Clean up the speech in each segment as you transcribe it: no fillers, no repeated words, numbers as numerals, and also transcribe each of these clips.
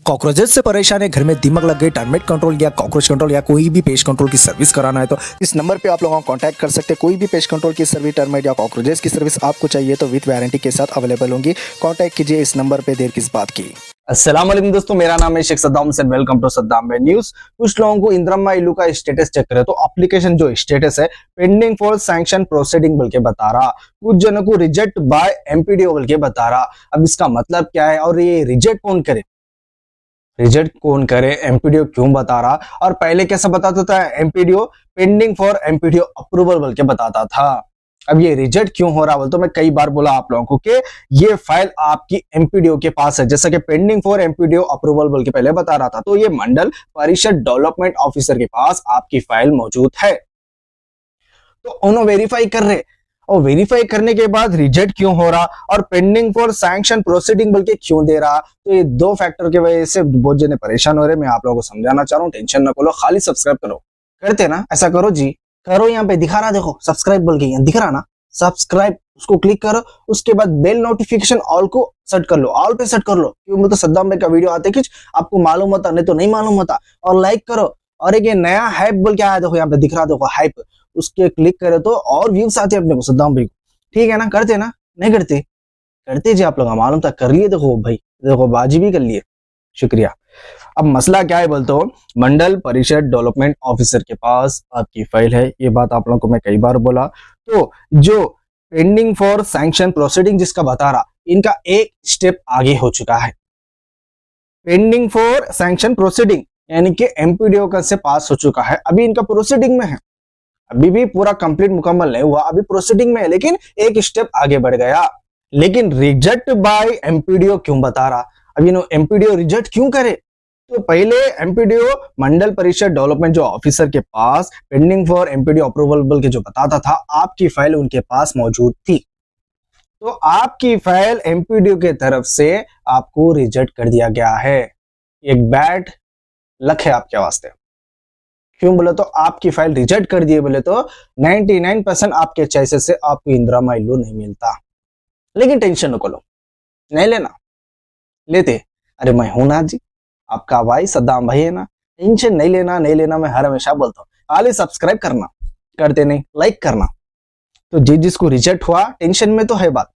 Cockroaches से परेशान है, घर में दीमक लग गई, टर्मिट कंट्रोल या कॉकरोच कंट्रोल या कोई भी पेस्ट कंट्रोल की सर्विस कराना है तो इस नंबर पे आप लोगों को कांटेक्ट कर सकते हैं। कोई भी पेस्ट कंट्रोल की सर्विस, टर्मिट या कॉकरोचेस की सर्विस आपको चाहिए तो विद वारंटी के साथ अवेलेबल होंगी। कांटेक्ट कीजिए इस नंबर पे, देर किस बात की। अस्सलाम वालेकुम दोस्तों, मेरा नाम है शेख सद्दाम से वेलकम टू सद्दाम भाई न्यूज। कुछ लोगों को इंद्रम्मा इल्लू का स्टेटस चेक करे तो एप्लीकेशन जो स्टेटस है पेंडिंग फॉर सैंक्शन प्रोसीडिंग बोल के बता रहा, कुछ जनों को रिजेक्ट बाय एमपीडीओ बोल के बता रहा। अब इसका मतलब क्या है और ये रिजेक्ट कौन करे, एमपीडीओ क्यों बता रहा, और पहले कैसा बताता था MPDO pending for MPDO approval बोल के बताता था। अब ये रिजेक्ट क्यों हो रहा बोल तो मैं कई बार बोला आप लोगों को कि ये फाइल आपकी एमपीडीओ के पास है, जैसा कि पेंडिंग फॉर एमपीडीओ अप्रूवल बोल के पहले बता रहा था, तो ये मंडल परिषद डेवलपमेंट ऑफिसर के पास आपकी फाइल मौजूद है। तो उन्होंने वेरीफाई कर रहे, और वेरीफाई करने के बाद रिजेक्ट क्यों हो रहा और पेंडिंग फॉर सैंक्शन प्रोसीडिंग बोल के क्यों दे रहा, तो ये दो फैक्टर की वजह से बहुत जने परेशान हो रहे। मैं आप लोगों को समझाना चाह रहा हूँ, टेंशन न करो, खाली सब्सक्राइब करो। करते ना, ऐसा करो जी, करो। यहाँ पे दिखा रहा, देखो सब्सक्राइब बोल के यहाँ दिख रहा ना, सब्सक्राइब उसको क्लिक करो। उसके बाद बेल नोटिफिकेशन ऑल को सेट कर लो, ऑल पे सेट कर लो, क्योंकि तो सद्दाम भाई का वीडियो आते कि आपको मालूम होता, नहीं तो नहीं मालूम होता। और लाइक करो, और एक ये नया हाइप बोल के आया, देखो यहाँ पे दिख रहा, देखो हाइप, उसके क्लिक करे तो और व्यूज आते अपने को सद्दाम भाई को। ठीक है ना, करते ना, नहीं करते, करते जी आप लोग, मालूम था, कर लिए। देखो भाई, देखो बाजी भी कर लिए, शुक्रिया। अब मसला क्या है बोलते हो, मंडल परिषद डेवलपमेंट ऑफिसर के पास आपकी फाइल है, ये बात आप लोगों को मैं कई बार बोला। तो जो पेंडिंग फॉर सैंक्शन प्रोसीडिंग जिसका बता रहा, इनका एक स्टेप आगे हो चुका है। पेंडिंग फॉर सैंक्शन प्रोसीडिंग यानी कि एमपीडीओ का से पास हो चुका है, अभी इनका प्रोसीडिंग में है, अभी भी पूरा कंप्लीट मुकम्मल नहीं हुआ, अभी प्रोसीडिंग में है, लेकिन एक स्टेप आगे बढ़ गया। लेकिन रिजेक्ट बाय एमपीडीओ क्यों बता रहा, अभी एमपीडीओ रिजेक्ट क्यों करे, तो पहले एमपीडीओ मंडल परिषद डेवलपमेंट जो ऑफिसर के पास पेंडिंग फॉर एमपीडीओ अप्रूवल के जो बताता था, आपकी फाइल उनके पास मौजूद थी, तो आपकी फाइल एमपीडीओ के तरफ से आपको रिजेक्ट कर दिया गया है। एक बैड लक है आपके वास्ते। क्यों बोले तो आपकी फाइल रिजेक्ट कर दिए बोले तो 99% आपके चॉइसेस से आपको इंदिरा इल्लू नहीं मिलता। लेकिन टेंशन न लो, नहीं लेना, लेते, अरे मैं हूं ना जी, आपका भाई सद्दाम भाई है ना, टेंशन नहीं लेना, नहीं लेना। मैं हर हमेशा बोलता हूँ, खाली सब्सक्राइब करना, करते नहीं, लाइक करना। तो जिसको रिजेक्ट हुआ, टेंशन में तो है बात,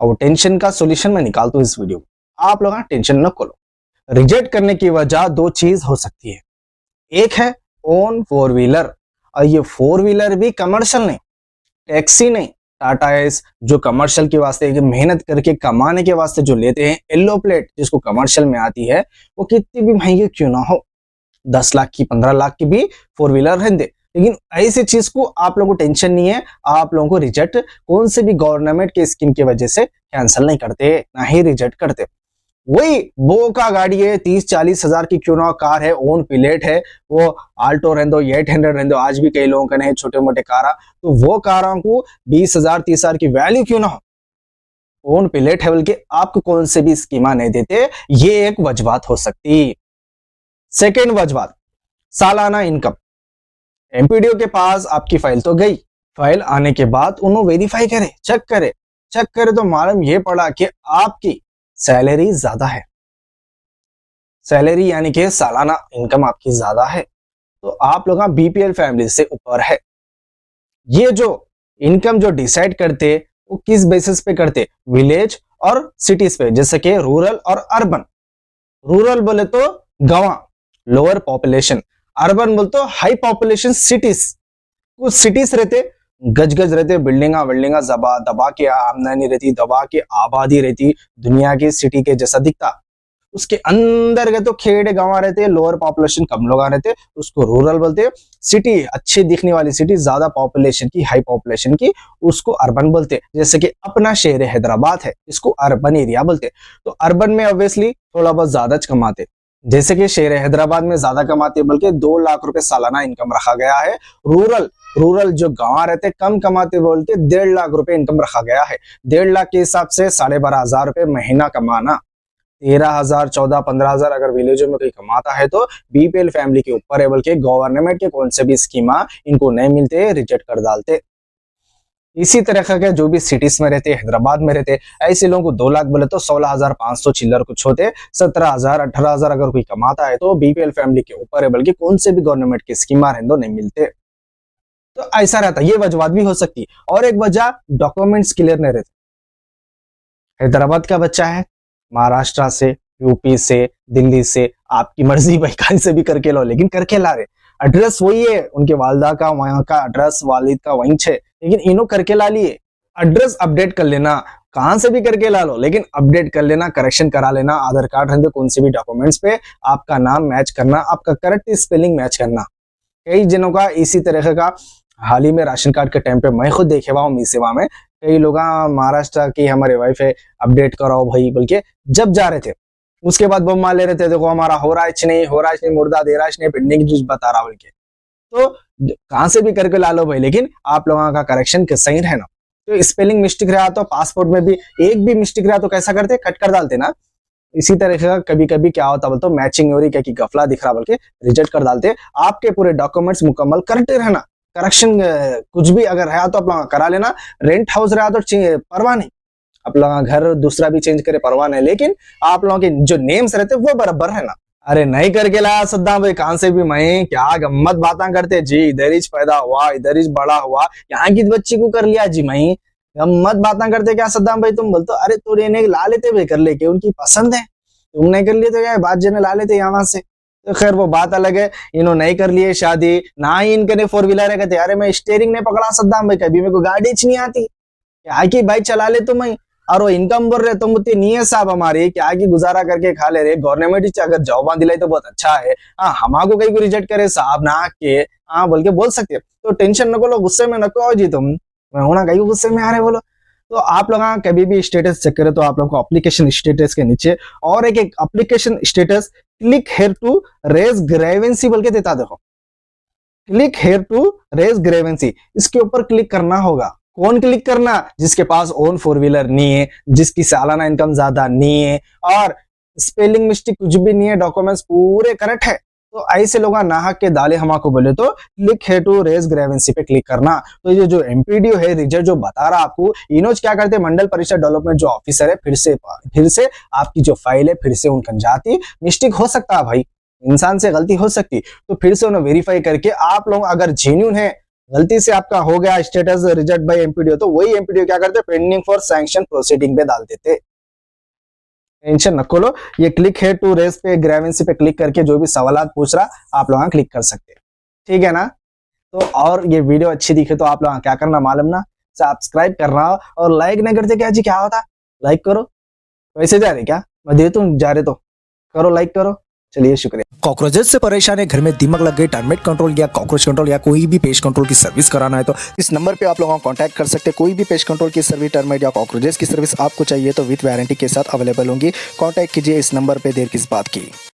और टेंशन का सॉल्यूशन मैं निकालता हूँ इस वीडियो में, आप लोग टेंशन न करो। रिजेक्ट करने की वजह दो चीज हो सकती है, एक है ओन फोर व्हीलर, और ये फोर व्हीलर भी कमर्शियल नहीं, टैक्सी नहीं, टाटा एस जो कमर्शियल के वास्ते मेहनत करके कमाने के वास्ते जो लेते हैं, येलो प्लेट जिसको कमर्शियल में आती है, वो कितनी भी महंगी क्यों ना हो, 10 लाख की 15 लाख की भी फोर व्हीलर रहते, लेकिन ऐसी चीज को आप लोगों को टेंशन नहीं है। आप लोगों को रिजेक्ट कौन से भी गवर्नमेंट के स्कीम की वजह से कैंसिल नहीं करते, ना ही रिजेक्ट करते। वही वो का गाड़ी है, 30-40 हजार की क्यों ना कार है, ओन प्लेट है, वो आल्टो रहने दो, 800 रहने दो, आज भी कई लोगों का नहीं छोटे मोटे कारा, तो वो कारों को 20,000-30,000 की वैल्यू क्यों ना हो, ओन प्लेट है बोल के आपको कौन से भी स्कीमा नहीं देते, ये एक वजबात हो सकती। सेकेंड वजबात, सालाना इनकम। एमपीडीओ के पास आपकी फाइल तो गई, फाइल आने के बाद उन्होंने वेरीफाई करे, चेक करे तो मालूम ये पड़ा कि आपकी सैलरी ज्यादा है, सैलरी यानी कि सालाना इनकम आपकी ज्यादा है, तो आप लोग बीपीएल फैमिली से ऊपर है। ये जो इनकम जो डिसाइड करते वो किस बेसिस पे करते, विलेज और सिटीज पे, जैसे कि रूरल और अर्बन। रूरल बोले तो गांव, लोअर पॉपुलेशन, अर्बन बोले तो हाई पॉपुलेशन सिटीज। कुछ सिटीज रहते गज रहते, बिल्डिंगा दबा के आमदनी रहती, दबा के आबादी रहती, दुनिया की सिटी के जैसा दिखता। उसके अंदर गए तो खेड़े गांव रहते, लोअर पॉपुलेशन कम लोग रहते, उसको रूरल बोलते। सिटी अच्छी दिखने वाली सिटी, ज्यादा पॉपुलेशन की, हाई पॉपुलेशन की, उसको अर्बन बोलते। जैसे कि अपना शहर हैदराबाद है, इसको अर्बन एरिया बोलते। तो अर्बन में ऑब्वियसली थोड़ा बहुत ज्यादा कमाते, जैसे कि शहर हैदराबाद में ज्यादा कमाते, बल्कि 2 लाख रुपए सालाना इनकम रखा गया है। रूरल जो गांव रहते कम कमाते बोल के 1.5 लाख रुपए इनकम रखा गया है। 1.5 लाख के हिसाब से 12,500 रुपए महीना कमाना, 13,000, 14, 15,000 अगर विलेजों में कोई कमाता है तो बीपीएल फैमिली के ऊपर है, बल्कि गवर्नमेंट के कौन से भी स्कीमा इनको नहीं मिलते, रिजेक्ट कर डालते। इसी तरह के जो भी सिटीज में रहते, हैदराबाद में रहते, ऐसे लोगों को 2 लाख बोले तो 16,500 चिल्लर कुछ होते, 17,000 18,000 अगर कोई कमाता है तो बीपीएल फैमिली के ऊपर है, बल्कि कौन से भी गवर्नमेंट की स्कीम रहने नहीं मिलते। तो ऐसा रहता, ये वजह भी हो सकती। और एक वजह डॉक्यूमेंट्स क्लियर नहीं रहते। हैदराबाद का बच्चा है, महाराष्ट्र से, यूपी से, दिल्ली से, आपकी मर्जी भाई कहीं से भी करके लो, लेकिन करके ला रहे। एड्रेस वही है, उनके वालदा का वहां का एड्रेस, वालिद का वहीं है, लेकिन इन्हों करके ला लिए। एड्रेस अपडेट कर लेना, कहां से भी करके ला लो, लेकिन अपडेट कर लेना, करेक्शन करा लेना, आधार कार्ड रहने कौन से भी डॉक्यूमेंट्स पे आपका नाम मैच करना, आपका करेक्ट स्पेलिंग मैच करना। कई जनों का इसी तरह का हाल ही में राशन कार्ड के टाइम पे मैं खुद देखे हुआ हूँ, मी सेवा में कई लोग महाराष्ट्र की हमारे वाइफ है, अपडेट कराओ भाई बोल के जब जा रहे थे, उसके बाद बम मार ले रहे थे, देखो हमारा हो रहा है नहीं, मुर्दा दे रहा है, पेंडिंग बता रहा बोल के। तो कहां से भी करके ला लो भाई, लेकिन आप लोगों का करेक्शन सही रहना। तो स्पेलिंग मिस्टेक रहा तो पासपोर्ट में भी एक भी मिस्टेक रहा तो कैसा करते, कट कर डालते ना। इसी तरह का कभी कभी क्या होता बोलते, मैचिंग हो रही क्या कि गफला दिख रहा बोल के रिजेक्ट कर डालते। आपके पूरे डॉक्यूमेंट्स मुकम्मल करते रहना, करेक्शन कुछ भी अगर है तो आप लोग करा लेना। रेंट हाउस रहा तो परवाह नहीं, आप लोग घर दूसरा भी चेंज करे परवाह नहीं, लेकिन आप लोगों के जो नेम्स रहते वो बराबर है ना। अरे नहीं करके लाया सद्दाम भाई, कहां से भी मैं क्या गम्मत बातें करते जी, इधर ही पैदा हुआ, इधर ही बड़ा हुआ, यहाँ की बच्ची को कर लिया जी, मैं गम्मत बातें करते क्या सद्दाम भाई। तुम बोलते अरे तो रहने ला लेते भाई, कर लेके उनकी पसंद है, तुम नहीं कर लिए तो क्या बात जने ला लेते यहाँ से। तो खैर वो बात अलग है, इन्होंने नहीं कर लिए शादी, ना ही इनके ने 4 व्हीलर है, कहते अरे मैं स्टेयरिंग नहीं पकड़ा सद्दाम भाई, कभी मेरे को गाड़ी नहीं आती, क्या की बाइक चला ले तो मैं, और वो इनकम बोल रहे तुम मुझे नहीं है साहब, हमारी क्या की गुजारा करके खा ले रहे, गवर्नमेंट अगर जॉब दिलाई तो बहुत अच्छा है। हाँ हमारे कहीं को रिजेक्ट करे साहब ना के, हाँ बोल के बोल सकते, तो टेंशन नको लो, गुस्से में नको जी तुम, मैं होना कहीं गुस्से में आ रहे बोलो। तो आप लोग कभी भी स्टेटस चेक करें तो आप लोगों को एप्लीकेशन स्टेटस के नीचे और एक application status click here to raise grievance बोल के देता, देखो click here to raise grievance, इसके ऊपर क्लिक करना होगा। कौन क्लिक करना, जिसके पास ओन 4 व्हीलर नहीं है, जिसकी सालाना इनकम ज्यादा नहीं है, और स्पेलिंग मिस्टेक कुछ भी नहीं है, डॉक्यूमेंट्स पूरे करेक्ट है। तो ऐसे लोग नाहक के दाले हमको बोले तो क्लिक है टू रेज ग्रेवेंसी पे क्लिक करना। तो ये जो एमपीडीओ है रिजल्ट जो बता रहा आपको, इनोज क्या करते हैं, मंडल परिषद डेवलपमेंट जो ऑफिसर है, फिर से आपकी जो फाइल है फिर से उनकन जाती, मिस्टेक हो सकता है भाई, इंसान से गलती हो सकती, तो फिर से उन्हें वेरीफाई करके आप लोग अगर जेन्युइन है, गलती से आपका हो गया स्टेटस रिजेक्ट बाय एमपीडीओ, तो वही एमपीडीओ क्या करते, पेंडिंग फॉर सैंक्शन प्रोसीडिंग पे डाल देते। टेंशन न लो, ये क्लिक है टू रेस पे ग्रेवेंसी पे क्लिक करके जो भी सवाल पूछ रहा आप लोग क्लिक कर सकते हैं, ठीक है ना। तो और ये वीडियो अच्छी दिखे तो आप लोग क्या करना मालूम ना, सब्सक्राइब करना, और लाइक नहीं करते क्या जी, क्या होता, लाइक करो, वैसे जा रहे क्या मैं दे तू जा रहे तो करो, लाइक करो, चलिए शुक्रिया। कॉकरोचेस से परेशान है, घर में दीमक लग गई, टर्मिट कंट्रोल या कॉकरोच कंट्रोल या कोई भी पेस्ट कंट्रोल की सर्विस कराना है तो इस नंबर पे आप लोगों को कांटेक्ट कर सकते हैं। कोई भी पेस्ट कंट्रोल की सर्विस, टर्मिट या कॉकरोचेस की सर्विस आपको चाहिए तो विद वारंटी के साथ अवेलेबल होंगी। कांटेक्ट कीजिए इस नंबर पे, देर किस बात की।